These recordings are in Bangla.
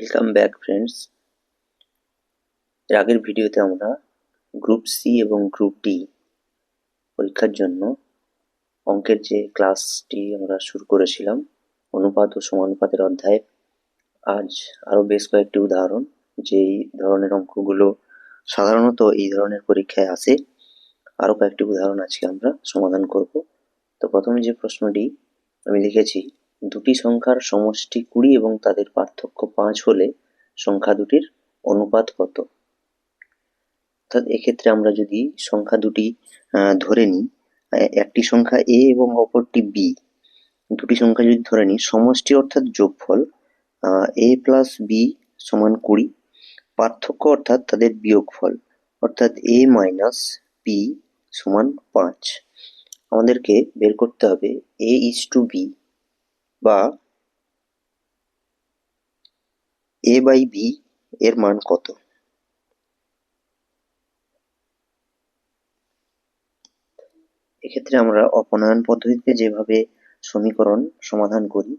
Welcome back friends. এর আগের ভিডিওতে আমরা গ্রুপ সি এবং গ্রুপ ডি পরীক্ষার জন্য অঙ্কের যে ক্লাসটি আমরা শুরু করেছিলাম অনুপাত ও সমানুপাতের অধ্যায়ে, আজ আরও বেশ কয়েকটি উদাহরণ, যেই ধরনের অঙ্কগুলো সাধারণত এই ধরনের পরীক্ষায় আসে, আরও কয়েকটি উদাহরণ আজকে আমরা সমাধান করব। তো প্রথমে যে প্রশ্নটি আমি লিখেছি, দুটি সংখ্যার সমষ্টি 20 এবং তাদের পার্থক্য 5 হলে সংখ্যা দুটির অনুপাত কত? অর্থাৎ এক্ষেত্রে আমরা যদি সংখ্যা দুটি ধরে নিই, একটি সংখ্যা a এবং অপরটি b, দুটি সংখ্যা যদি ধরে নিই, সমষ্টি অর্থাৎ যোগফল a প্লাস b সমান 20, পার্থক্য অর্থাৎ তাদের বিয়োগফল অর্থাৎ a মাইনাস b সমান 5। আমাদেরকে বের করতে হবে a ইজ টু b বা a বাই b এর মান কত। এক্ষেত্রে আমরা অপনয়ন পদ্ধতিতে যেভাবে সমীকরণ সমাধান করি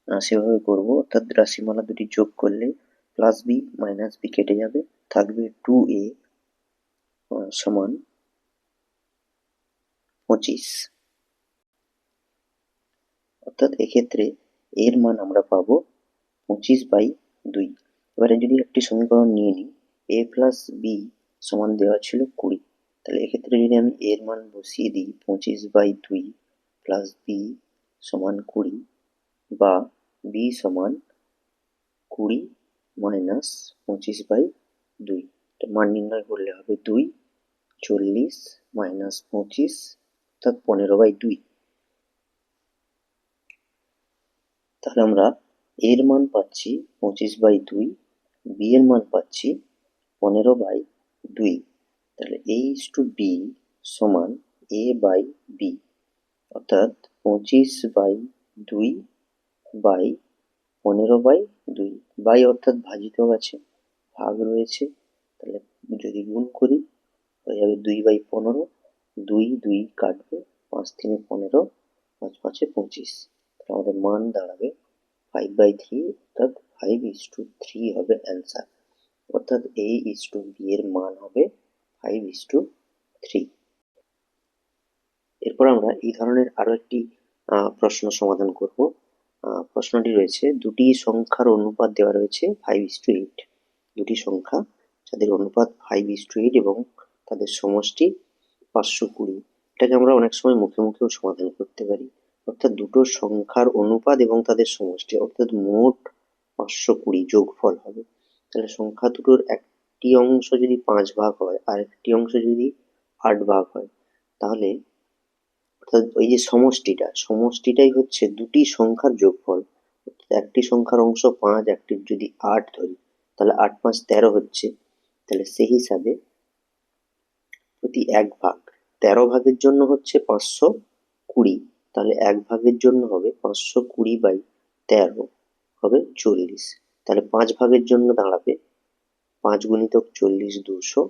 সেভাবে করব, অর্থাৎ রাশিমালা দুটি যোগ করলে প্লাস বি মাইনাস বি কেটে যাবে, থাকবে 2a সমান 25। অর্থাৎ এক্ষেত্রে এর মান আমরা পাবো 25/2। এবারে যদি একটি সমীকরণ নিয়ে নিই, a প্লাস বি সমান দেওয়া ছিল 20, তাহলে এক্ষেত্রে যদি আমি এর মান বসিয়ে দিই 25/2 প্লাস বি সমান 20 বা বি সমান 20 মাইনাস 25/2, মান নির্ণয় করলে হবে 2, 40 মাইনাস 25 অর্থাৎ 15/2। তাহলে আমরা এর মান পাচ্ছি 25/2, বি এর মান পাচ্ছি 15/2। তাহলে a ইজ টু বি সমান a বাই বি, অর্থাৎ 25/2 বাই 15/2, বাই অর্থাৎ ভাজিত আছে, ভাগ রয়েছে, তাহলে যদি গুণ করি হয়ে যাবে 2/15, 2 কাটবে, 5 3 15, 5 5 25, তাহলে আমাদের মান দাঁড়াবে 5/3, অর্থাৎ 5:3 হবে অ্যান্সার। অর্থাৎ a ইজ টু b এর মান হবে 5:3। এরপর আমরা এই ধরনের আরো একটি প্রশ্ন সমাধান করব। প্রশ্নটি রয়েছে, দুটি সংখ্যার অনুপাত দেওয়া রয়েছে 5:8, দুটি সংখ্যা যাদের অনুপাত 5:8 এবং তাদের সমষ্টি 520। এটাকে আমরা অনেক সময় মুখে মুখেও সমাধান করতে পারি, অর্থাৎ দুটো সংখ্যার অনুপাত এবং তাদের সমষ্টি অর্থাৎ মোট 520 যোগফল হবে। তাহলে সংখ্যা দুটোর একটি অংশ যদি 5 ভাগ হয় আর একটি অংশ যদি 8 ভাগ হয়, তাহলে অর্থাৎ ওই যে সমষ্টিটাই হচ্ছে দুটি সংখ্যার যোগফল। একটি সংখ্যার অংশ 5, একটির যদি 8 ধরি, তাহলে 8 5 13 হচ্ছে। তাহলে সেই হিসাবে প্রতি এক ভাগ 13 ভাগের জন্য হচ্ছে 520, তাহলে এক ভাগের জন্য হবে 520/13 হবে 40। তাহলে 5 ভাগের জন্য দাঁড়াবে 5 গুণিতক 40 200,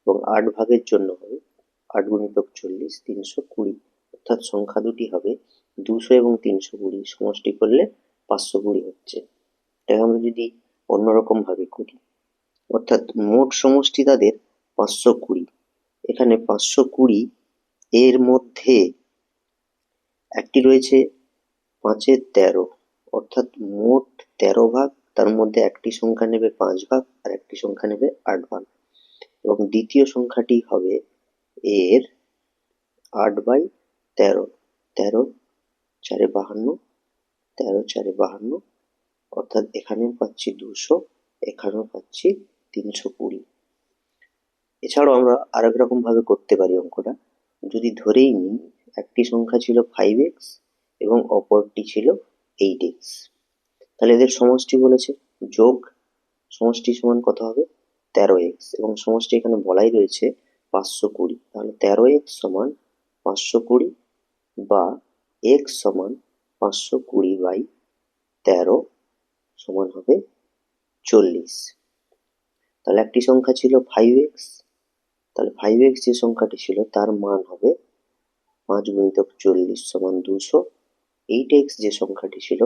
এবং 8 ভাগের জন্য হবে 8 গুণিতক 40 320, অর্থাৎ সংখ্যা দুটি হবে 200 এবং 320, সমষ্টি করলে 520 হচ্ছে। এটাকে আমরা যদি অন্যরকম ভাবে করি, অর্থাৎ মোট সমষ্টি তাদের 520, এখানে 520 এর মধ্যে একটি রয়েছে 5 13, অর্থাৎ মোট 13 ভাগ, তার মধ্যে একটি সংখ্যা নেবে 5 ভাগ আর একটি সংখ্যা নেবে 8 ভাগ, এবং দ্বিতীয় সংখ্যাটি হবে এর 8/13, 13 4 52, 13 4 52, অর্থাৎ এখানেও পাচ্ছি 200, এখানেও পাচ্ছি 320। এছাড়াও আমরা আরেক রকম ভাবে করতে পারি অঙ্কটা, যদি ধরেই নিই একটি সংখ্যা ছিল 5x এবং অপরটি ছিল 8x, তাহলে এদের সমষ্টি বলেছে যোগ, সমষ্টি সমান কত হবে 13x, এবং সমষ্টি এখানে বলাই রয়েছে 520, তাহলে 13x সমান 520 বা x সমান 520/13 সমান হবে 40। তাহলে একটি সংখ্যা ছিল 5x, তাহলে 5x যে সংখ্যাটি ছিল তার মান হবে 5 গুণিতক 40 সমান 200, 8x যে সংখ্যাটি ছিল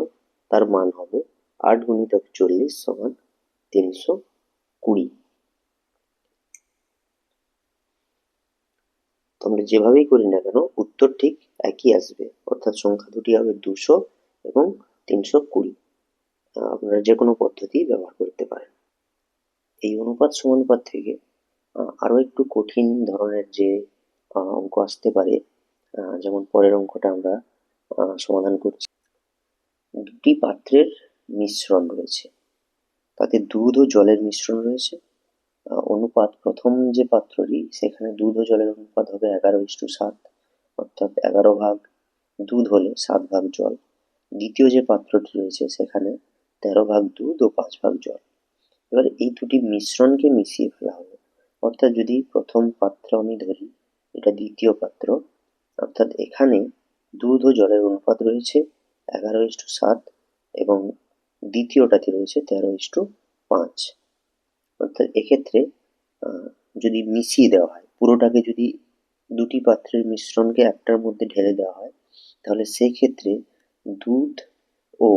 তার মান হবে 8 গুণিতক 40 সমান 320। তো আমরা যেভাবেই করি না কেন উত্তর ঠিক একই আসবে, অর্থাৎ সংখ্যা দুটি হবে 200 এবং 320। আপনারা যে কোনো পদ্ধতি ব্যবহার করতে পারেন। এই অনুপাত সমানুপাত থেকে আরো একটু কঠিন ধরনের যে অঙ্ক আসতে পারে, যেমন পরের অঙ্কটা আমরা সমাধান করছি। দুটি পাত্রের মিশ্রণ রয়েছে, তাতে দুধ ও জলের মিশ্রণ রয়েছে। অনুপাত প্রথম যে পাত্রটি সেখানে দুধ ও জলের অনুপাত হবে 11:7, অর্থাৎ 11 ভাগ দুধ হলে 7 ভাগ জল। দ্বিতীয় যে পাত্রটি রয়েছে সেখানে 13 ভাগ দুধ ও 5 ভাগ জল। এবারে এই দুটি মিশ্রণকে মিশিয়ে ফেলা হলো, অর্থাৎ যদি প্রথম পাত্র আমি ধরি, এটা দ্বিতীয় পাত্র, অর্থাৎ এখানে দুধ ও জলের অনুপাত রয়েছে 11:7 এবং দ্বিতীয়টাতে রয়েছে 13:5। অর্থাৎ এক্ষেত্রে যদি মিশিয়ে দেওয়া হয় পুরোটাকে, যদি দুটি পাত্রের মিশ্রণকে একটার মধ্যে ঢেলে দেওয়া হয়, তাহলে সেক্ষেত্রে দুধ ও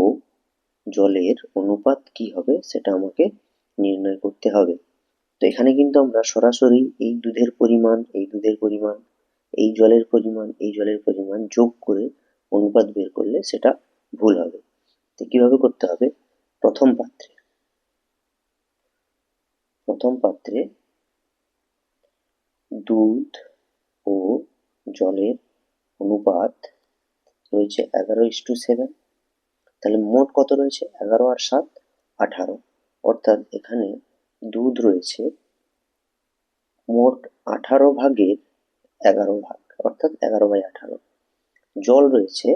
জলের অনুপাত কি হবে সেটা আমাকে নির্ণয় করতে হবে। তো এখানে কিন্তু আমরা সরাসরি এই দুধের পরিমাণ, এই দুধের পরিমাণ, এই জলের পরিমাণ, এই জলের পরিমাণ যোগ করে অনুপাত বের করলে সেটা ভুল হবে। তো কিভাবে করতে হবে? প্রথম পাত্রে দুধ ও জলের অনুপাত রয়েছে 11:7। তাহলে মোট কত রয়েছে? 11 আর 7 18, অর্থাৎ এখানে দুধ রয়েছে মোট 18 ভাগের 11 ভাগ, অর্থাৎ 11/18। জল রয়েছে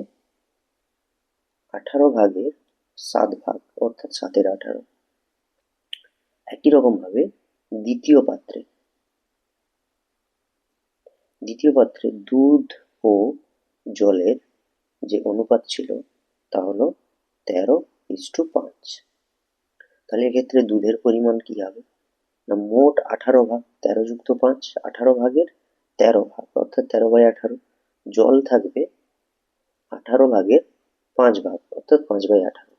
18 ভাগের 7 ভাগ, অর্থাৎ 7/18। একই রকম ভাবে দ্বিতীয় পাত্রে দুধ ও জলের যে অনুপাত ছিল তা হলো 13:5। তাহলে এক্ষেত্রে দুধের পরিমাণ কি হবে না, মোট 18 ভাগ, 13 যুক্ত 5, 18 ভাগের 13 ভাগ, অর্থাৎ 13/18। জল থাকবে 18 ভাগের 5 ভাগ, অর্থাৎ 5/18।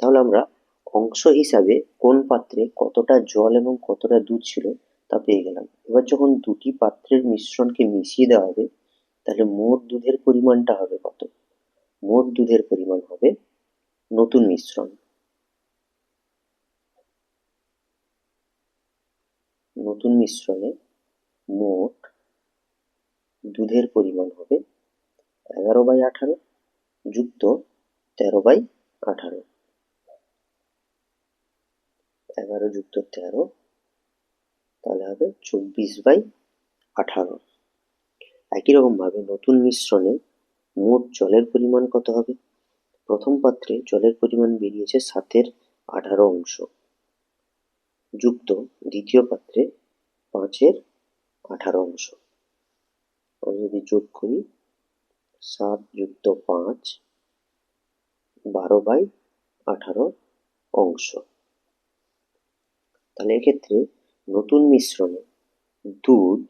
তাহলে আমরা অংশ হিসাবে কোন পাত্রে কতটা জল এবং কতটা দুধ ছিল তা পেয়ে গেলাম। এবার যখন দুটি পাত্রের মিশ্রণকে মিশিয়ে দেওয়া হবে, তাহলে মোট দুধের পরিমাণটা হবে কত? মোট দুধের পরিমাণ হবে নতুন মিশ্রণে মোট দুধের পরিমাণ হবে 11/18 যুক্ত 13/18। 11 যুক্ত 13, তাহলে হবে 24/18। একই রকম ভাবে নতুন মিশ্রণে মোট জলের পরিমাণ কত হবে? প্রথম পাত্রে জলের পরিমাণ বেরিয়েছে 7/18 অংশ, যুক্ত দ্বিতীয় পাত্রে 5/18 অংশ। আমি যদি যোগ করি 7 যুক্ত 5, 12/18 অংশ। তাহলে এক্ষেত্রে নতুন মিশ্রণে দুধ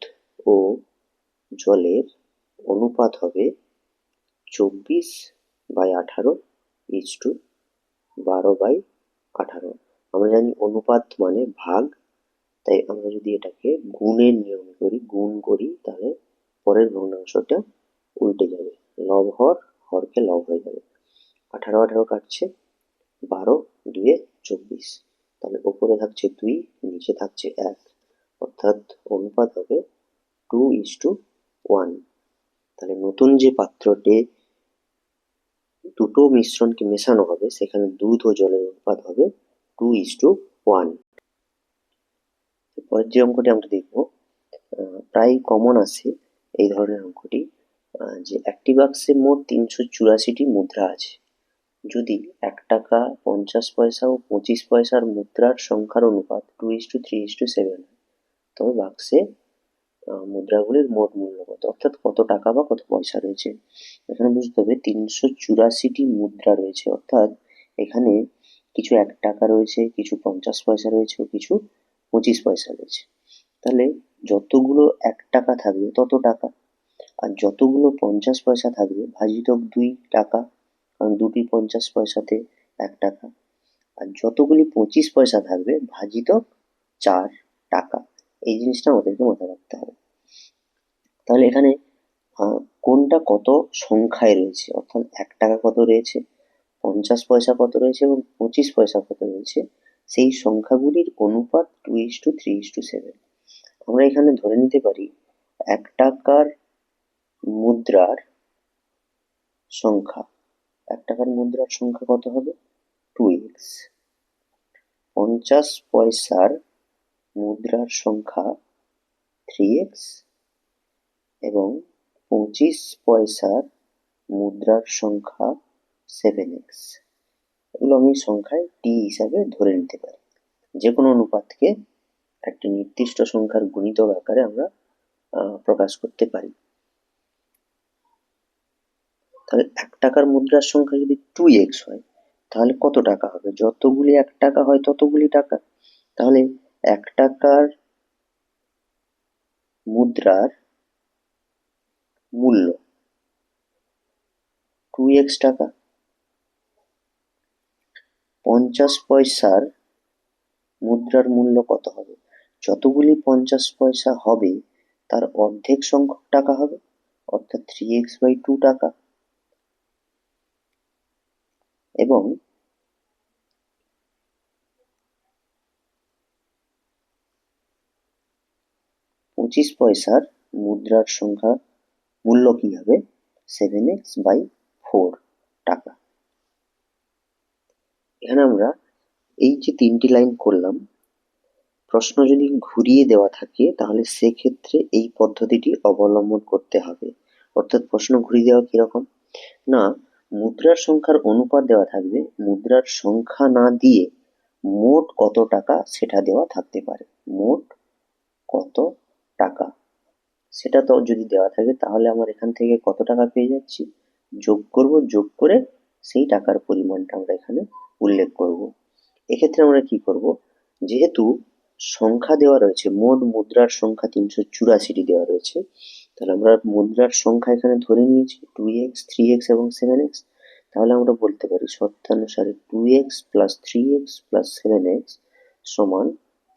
ও জলের অনুপাত হবে 24/18:12/18। আমরা জানি অনুপাত মানে ভাগ, তাই আমরা যদি এটাকে গুণের নিয়মে গুণ করি, তাহলে পরের ভগ্নাংশটা উল্টে যাবে, লব হরকে লব হয়ে যাবে। 18 কাটছে, 12 2 24, তাহলে ওপরে থাকছে 2, নিচে থাকছে 1, অর্থাৎ অনুপাত হবে 2:1। তাহলে নতুন যে পাত্রতে দুটো মিশ্রণকে মেশানো হবে সেখানে দুধ ও জলের অনুপাত হবে 2:1। পরের যে অঙ্কটি আমরা দেখব, প্রায় কমন আসে এই ধরনের অঙ্কটি, যে একটি বাক্সে মোট 384টি মুদ্রা আছে। যদি 1 টাকা, 50 পয়সা ও 25 পয়সার মুদ্রার সংখ্যার অনুপাত 2:3:7 হয়, তবে বাক্সে মুদ্রাগুলির মোট মূল্য কত? অর্থাৎ কত টাকা বা কত পয়সা রয়েছে। এখানে বুঝতে হবে 384টি মুদ্রা রয়েছে, অর্থাৎ এখানে কিছু 1 টাকা রয়েছে, কিছু 50 পয়সা রয়েছে ও কিছু 25 পয়সা রয়েছে। তাহলে যতগুলো 1 টাকা থাকবে তত টাকা, আর যতগুলো 50 পয়সা থাকবে ভাজিতক 2 টাকা, কারণ দুটি 50 পয়সাতে 1 টাকা। আর যতগুলি 25 পয়সা থাকবে ভাজিত 4 টাকা। এই জিনিসটা আমাদেরকে মাথায় রাখতে হবে। তাহলে এখানে কোনটা কত সংখ্যায় রয়েছে, অর্থাৎ 1 টাকা কত রয়েছে, 50 পয়সা কত রয়েছে এবং 25 পয়সা কত রয়েছে, সেই সংখ্যাগুলির অনুপাত 2:3:7। আমরা এখানে ধরে নিতে পারি 1 টাকার মুদ্রার সংখ্যা, 1 টাকার মুদ্রার সংখ্যা কত হবে, 2x। 50 পয়সার মুদ্রার সংখ্যা 3x এবং 25 পয়সার মুদ্রার সংখ্যা 7x। এগুলো আমি সংখ্যায় টি হিসাবে ধরে নিতে পারি। যে কোনো অনুপাতকে একটি নির্দিষ্ট সংখ্যার গুণিতক আকারে আমরা প্রকাশ করতে পারি। তাহলে 1 টাকার মুদ্রার সংখ্যা যদি 2x হয় তাহলে কত টাকা হবে, যতগুলি 1 টাকা হয় ততগুলি টাকা। তাহলে 1 টাকার মুদ্রার মূল্য 2x টাকা। 50 পয়সার মুদ্রার মূল্য কত হবে, যতগুলি 50 পয়সা হবে তার অর্ধেক সংখ্যক টাকা হবে, অর্থাৎ 3x/2 টাকা। এবং 25 পয়সার মুদ্রার সংখ্যা মূল্য কি হবে, 7x/4 টাকা। এখানে আমরা এই যে 3টি লাইন করলাম, প্রশ্ন যদি ঘুরিয়ে দেওয়া থাকে তাহলে সেক্ষেত্রে এই পদ্ধতিটি অবলম্বন করতে হবে। অর্থাৎ প্রশ্ন ঘুরিয়ে দেওয়া কিরকম না, মুদ্রার সংখ্যার অনুপাত দেওয়া থাকবে, মুদ্রার সংখ্যা না দিয়ে মোট কত টাকা সেটা দেওয়া থাকতে পারে। মোট কত টাকা সেটা তো যদি দেওয়া থাকে তাহলে আমার এখান থেকে কত টাকা পেয়ে যাচ্ছি, যোগ করব, যোগ করে সেই টাকার পরিমাণটা আমরা এখানে উল্লেখ করব। এক্ষেত্রে আমরা কি করব, যেহেতু সংখ্যা দেওয়া রয়েছে, মোট মুদ্রার সংখ্যা 384টি দেওয়া রয়েছে, তাহলে আমরা মুদ্রার সংখ্যা এখানে ধরে নিয়েছি 2x, 3x এবং 7x। তাহলে আমরা বলতে পারি শর্তানুসারে 2x + 3x + 7x সমান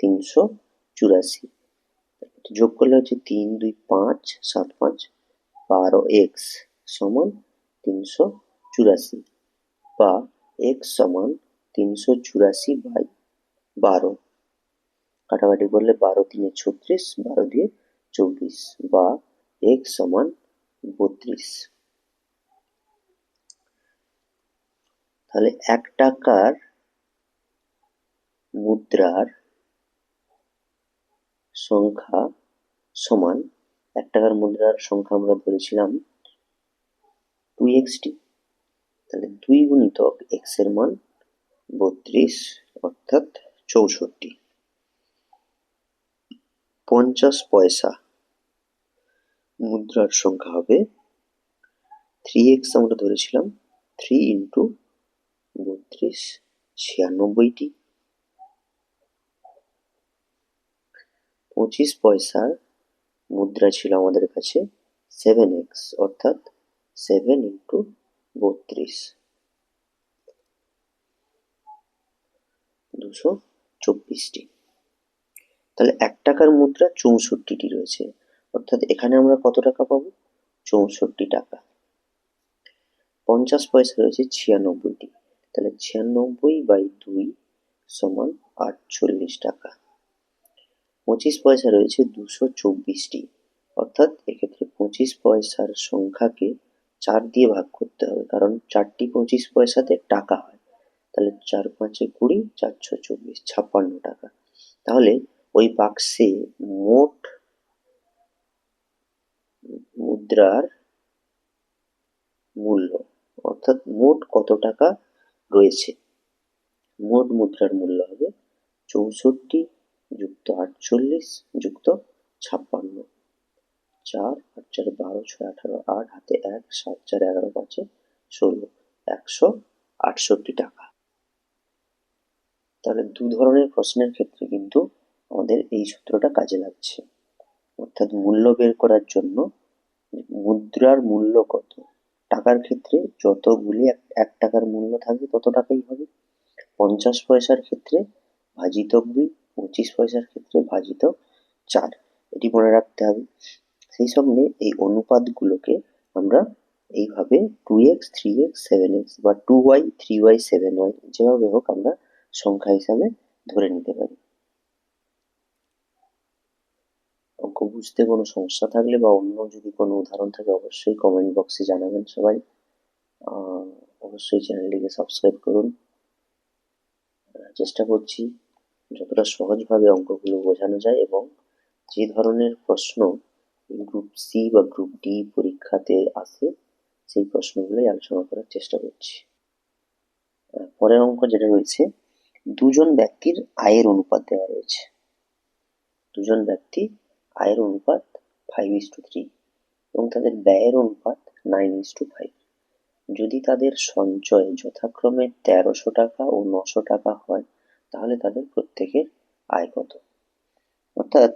384। যোগ করলে হচ্ছে 3 2 5 7 5 12x সমান 384, বা x সমান 384/12। কাটাকাটি করলে 12 3 36, 12 দিয়ে 24, বা x সমান 32। তাহলে 1 টাকার মুদ্রার সংখ্যা সমান, 1 টাকার মুদ্রার সংখ্যা আমরা ধরেছিলাম 2x টি, তাহলে 2 গুণিতক x এর মান 32 অর্থাৎ 64। 50 পয়সা মুদ্রার সংখ্যা হবে 3x, আমরা ধরেছিলাম 3 × 32 96টি। 25 পয়সার মুদ্রা ছিল আমাদের কাছে 7x অর্থাৎ 7 × 32 224টি। তাহলে 1 টাকার মুদ্রা 64টি রয়েছে, অর্থাৎ এখানে আমরা কত টাকা পাবো, 64 টাকা। 50 পয়সা রয়েছে 96টি, তাহলে 96/2 সমান 48 টাকা। 25 পয়সা রয়েছে 224টি, অর্থাৎ এক্ষেত্রে 25 পয়সার সংখ্যাকে 4 দিয়ে ভাগ করতে হবে, কারণ 4টি 25 পয়সাতে টাকা হয়। তাহলে 4 5 20, 4 6 24, 56 টাকা। তাহলে ওই বাক্সে মোট মুদ্রার মূল্য, অর্থাৎ মোট কত টাকা রয়েছে, মোট মুদ্রার মূল্য হবে 64 যুক্ত 48 যুক্ত 56। 4 8 4 12 6 18, 8 হাতে 1, 7 4 11 5 16, 168 টাকা। তাহলে দু ধরনের প্রশ্নের ক্ষেত্রে কিন্তু আমাদের এই সূত্রটা কাজে লাগছে। অর্থাৎ মূল্য বের করার জন্য মুদ্রার মূল্য কত, টাকার ক্ষেত্রে যতগুলি 1 টাকার মূল্য থাকবে তত টাকাই হবে, 50 পয়সার ক্ষেত্রে ভাজিতক 2, 25 পয়সার ক্ষেত্রে ভাজিতক 4, এটি মনে রাখতে হবে। সেই সঙ্গে এই অনুপাতগুলোকে আমরা এইভাবে 2x, 3x, 7x বা 2y, 3y, 7y যেভাবে হোক আমরা সংখ্যা হিসাবে ধরে নিতে পারি। অঙ্ক বুঝতে কোনো সমস্যা থাকলে বা অন্য যদি কোনো উদাহরণ থাকে অবশ্যই কমেন্ট বক্সে জানাবেন সবাই। অবশ্যই চ্যানেলটিকে সাবস্ক্রাইব করুন। চেষ্টা করছি যতটা সহজভাবে অঙ্কগুলো বোঝানো যায় এবং যে ধরনের প্রশ্ন গ্রুপ সি বা গ্রুপ ডি পরীক্ষাতে আসে সেই প্রশ্নগুলোই আলোচনা করার চেষ্টা করছি। পরের অঙ্ক যেটা রয়েছে, দুজন ব্যক্তির আয়ের অনুপাত দেওয়া রয়েছে। দুজন ব্যক্তি আয়ের অনুপাত 5:3 এবং তাদের ব্যয়ের অনুপাত 9:5। যদি তাদের সঞ্চয় যথাক্রমে 1300 টাকা ও 900 টাকা হয় তাহলে তাদের প্রত্যেকের আয় কত? অর্থাৎ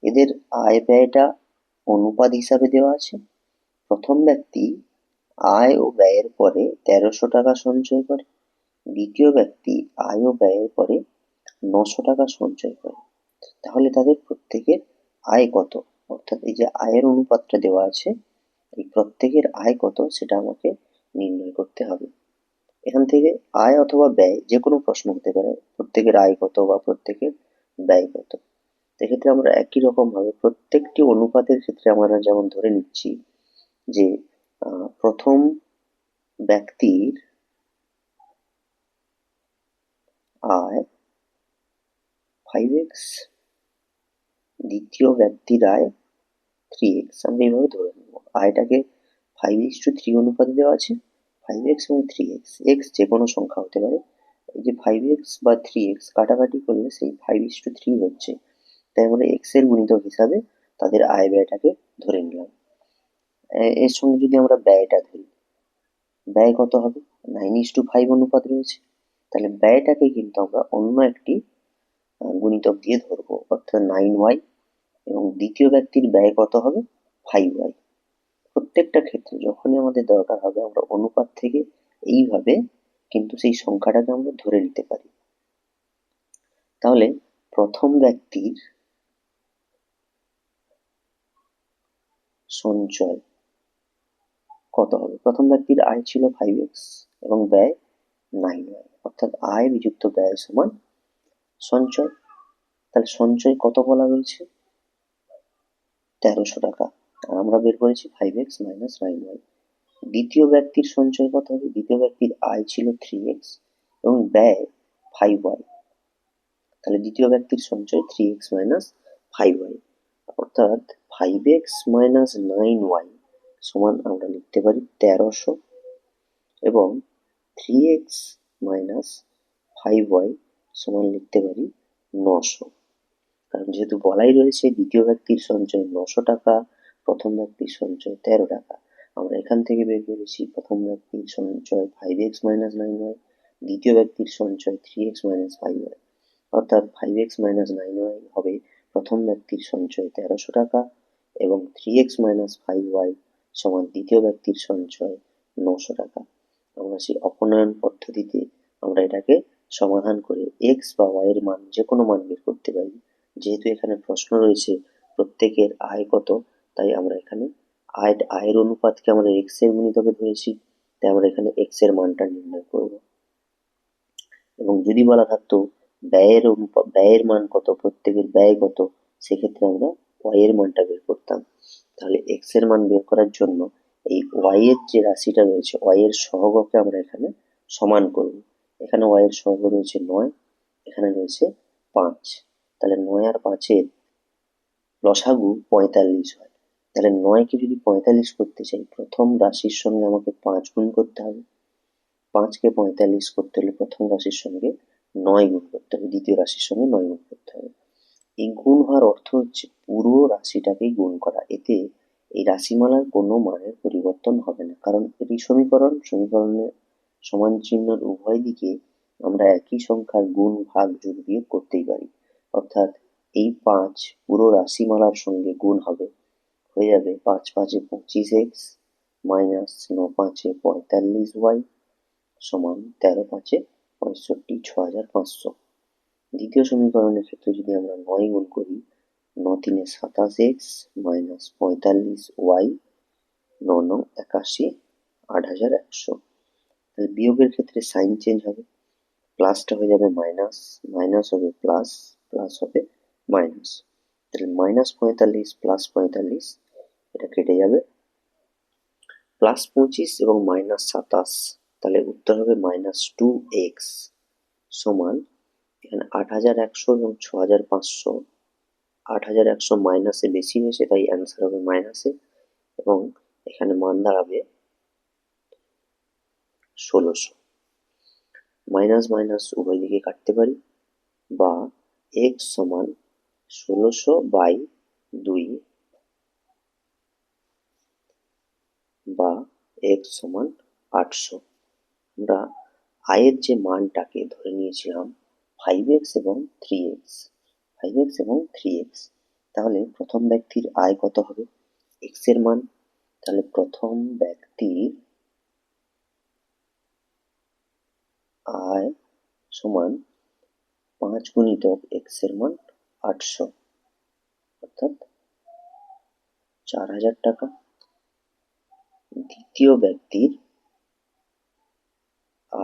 এদের আয় ব্যয়টা অনুপাত হিসাবে দেওয়া আছে। প্রথম ব্যক্তি আয় ও ব্যয়ের পরে 1300 টাকা সঞ্চয় করে, দ্বিতীয় ব্যক্তি আয় ও ব্যয়ের পরে 900 টাকা সঞ্চয় করে। তাহলে তাদের প্রত্যেকের আয় কত? অর্থাৎ এই যে আয়ের অনুপাতটা দেওয়া আছে, এই প্রত্যেকের আয় কত সেটা আমাকে নির্ণয় করতে হবে। এখান থেকে আয় অথবা ব্যয় যে কোনো প্রশ্ন হতে পারে, প্রত্যেকের আয় কত বা প্রত্যেকের ব্যয় কত। এক্ষেত্রে আমরা একই রকম ভাবে প্রত্যেকটি অনুপাতের ক্ষেত্রে আমরা যেমন ধরে নিচ্ছি যে প্রথম ব্যক্তির আয় 5x, দ্বিতীয় ব্যক্তির আয় 3x, আমরা এইভাবে ধরে নেব। আয়টাকে 5:3 অনুপাতে দেওয়া আছে, 5x এবং 3x, x যে কোনো সংখ্যা হতে পারে। এই যে 5x বা 3x কাটাকাটি করলে সেই 5:3 হচ্ছে, তাই আমরা x এর গুণিতক হিসাবে তাদের আয় ব্যয়টাকে ধরে নিলাম। এর সঙ্গে যদি আমরা ব্যয়টা ধরি, ব্যয় কত হবে? 9:5 অনুপাত রয়েছে, তাহলে ব্যয়টাকে কিন্তু আমরা অন্য একটি গুণিতক দিয়ে ধরবো, অর্থাৎ 9y, এবং দ্বিতীয় ব্যক্তির ব্যয় কত হবে? 5y। প্রত্যেকটা ক্ষেত্রে যখনই আমাদের দরকার হবে আমরা অনুপাত থেকে এইভাবে কিন্তু সেই সংখ্যাটাকে আমরা ধরে নিতে পারি। তাহলে প্রথম ব্যক্তির সঞ্চয় কত হবে? প্রথম ব্যক্তির আয় ছিল 5x এবং ব্যয় 9y, অর্থাৎ আয় বিযুক্ত ব্যয় সমান সঞ্চয়। তাহলে সঞ্চয় কত বলা রয়েছে? 1300 টাকা, আর আমরা বের করেছি 5x minus 9y। দ্বিতীয় ব্যক্তির সঞ্চয় কত হবে? দ্বিতীয় ব্যক্তির আয় ছিল 3x এবং ব্যয় 5y, তাহলে দ্বিতীয় ব্যক্তির সঞ্চয় 3x minus 5y, অর্থাৎ 5x minus 9y সমান আমরা লিখতে পারি 1300 এবং 3x minus 5y সমান লিখতে পারি 900। কারণ যেহেতু বলাই রয়েছে দ্বিতীয় ব্যক্তির সঞ্চয় 900 টাকা, প্রথম ব্যক্তির সঞ্চয় 13 টাকা, আমরা এখান থেকে বের করেছি প্রথম ব্যক্তির সঞ্চয় 5x minus 9y, দ্বিতীয় ব্যক্তির সঞ্চয় 3x minus 5y, অর্থাৎ 5x minus 9y হবে প্রথম ব্যক্তির সঞ্চয় 1300 টাকা এবং 3x minus 5y সমান দ্বিতীয় ব্যক্তির সঞ্চয় 900 টাকা। আমরা সেই অপনয়ন পদ্ধতিতে আমরা এটাকে সমাধান করে x বা y এর মান যে কোনো মান বের করতে পারি। যেহেতু এখানে প্রশ্ন রয়েছে প্রত্যেকের আয় কত, তাই আমরা এখানে আয়ের অনুপাতকে আমরা x এর গুণিতকে ধরেছি, তাই আমরা এখানে x এর মানটা নির্ণয় করব। এবং যদি বলা থাকতো ব্যয়ের মান কত, প্রত্যেকের ব্যয় কত, সেক্ষেত্রে আমরা y এর মানটা বের করতাম। তাহলে x এর মান বের করার জন্য এই y এর যে রাশিটা রয়েছে y এর সহগকে আমরা এখানে সমান করব। এখানে y এর সহগ রয়েছে 9, এখানে রয়েছে 5, তাহলে 9 আর 5 এর লসাগু 45 হয়। তাহলে 9 কে যদি 45 করতে চাই, প্রথম রাশির সঙ্গে আমাকে 5 গুণ করতে হবে, 5 কে 45 করতে হলে প্রথম রাশির সঙ্গে 9 গুণ করতে হবে, দ্বিতীয় রাশির সঙ্গে 9 গুণ করতে হবে। এই গুণ হওয়ার অর্থ হচ্ছে পুরো রাশিটাকেই গুণ করা, এতে এই রাশিমালার কোনো মানের পরিবর্তন হবে না, কারণ এটি সমীকরণের সমান চিহ্নের উভয় দিকে আমরা একই সংখ্যার গুণ, ভাগ, যোগ, বিয়োগ করতেই পারি। অর্থাৎ এই 5 পুরো রাশিমালার সঙ্গে গুণ হবে, হয়ে যাবে 5 5 এ 25x মাইনাস 9 5 এ 45y সমান 13 5 এ 65 6500। দ্বিতীয় সমীকরণের ক্ষেত্রে যদি আমরা 9 গুণ করি, 9 3 27x মাইনাস 45y, 9 9 81, 8100। তাহলে বিয়োগের ক্ষেত্রে সাইন চেঞ্জ হবে, প্লাসটা হয়ে যাবে মাইনাস, মাইনাস হবে প্লাস, প্লাস হবে মাইনাস। তাহলে -45 প্লাস 45 এটা কেটে যাবে, +25 এবং -27, তাহলে উত্তর হবে -2x সমান এখানে 8100 এবং 6500, 8100 মাইনাসে বেশি হয়েছে তাই অ্যান্সার হবে মাইনাসে, এবং এখানে মান দাঁড়াবে 1600। মাইনাস মাইনাস উভয় দিকে কাটতে পারি, বা x সমান 1600/2, বা x সমান 800। আমরা আয়ের যে মানটাকে ধরে নিয়েছিলাম 5x এবং 3x, 5x এবং 3x, তাহলে প্রথম ব্যক্তির আয় কত হবে, x এর মান, তাহলে প্রথম ব্যক্তির আয় সমান 5 গুণিতক x এর মান 800, অর্থাৎ 4000 টাকা। দ্বিতীয় ব্যক্তির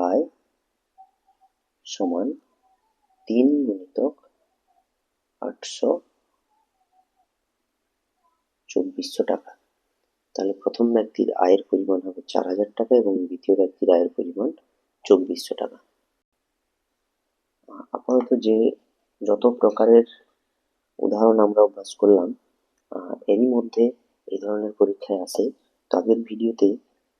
আয় সমান 3 গুণিতক 800, 2400 টাকা। তাহলে প্রথম ব্যক্তির আয়ের পরিমাণ হবে 4000 টাকা এবং দ্বিতীয় ব্যক্তির আয়ের পরিমাণ 2400 টাকা। আপাতত যে যত প্রকারের উদাহরণ আমরা অভ্যাস করলাম, এরই মধ্যে এই ধরনের পরীক্ষায় আসে। তো আগের ভিডিওতে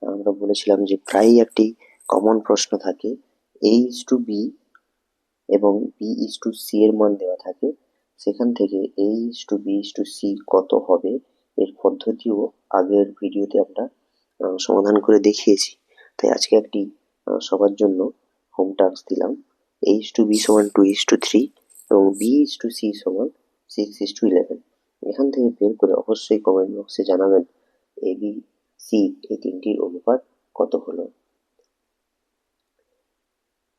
আমরা বলেছিলাম যে প্রায়ই একটি কমন প্রশ্ন থাকে, a:b এবং b:c এর মান দেওয়া থাকে, সেখান থেকে a:b:c কত হবে এর পদ্ধতিও আগের ভিডিওতে আমরা সমাধান করে দেখিয়েছি। তাই আজকে একটি সবার জন্য হোম টাস্ক দিলাম, a:b সমান 2:3 এবং b:c সমান 6:11। এখান থেকে বের করে অবশ্যই কমেন্ট বক্সে জানাবেন a, b, c এই তিনটির অনুপাত কত হলো।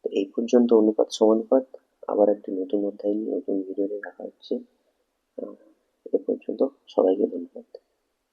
তো এই পর্যন্ত অনুপাত সমানুপাত। আবার একটি নতুন অধ্যায় নিয়ে নতুন ভিডিওতে দেখা হচ্ছে। এ পর্যন্ত সবাইকে ধন্যবাদ।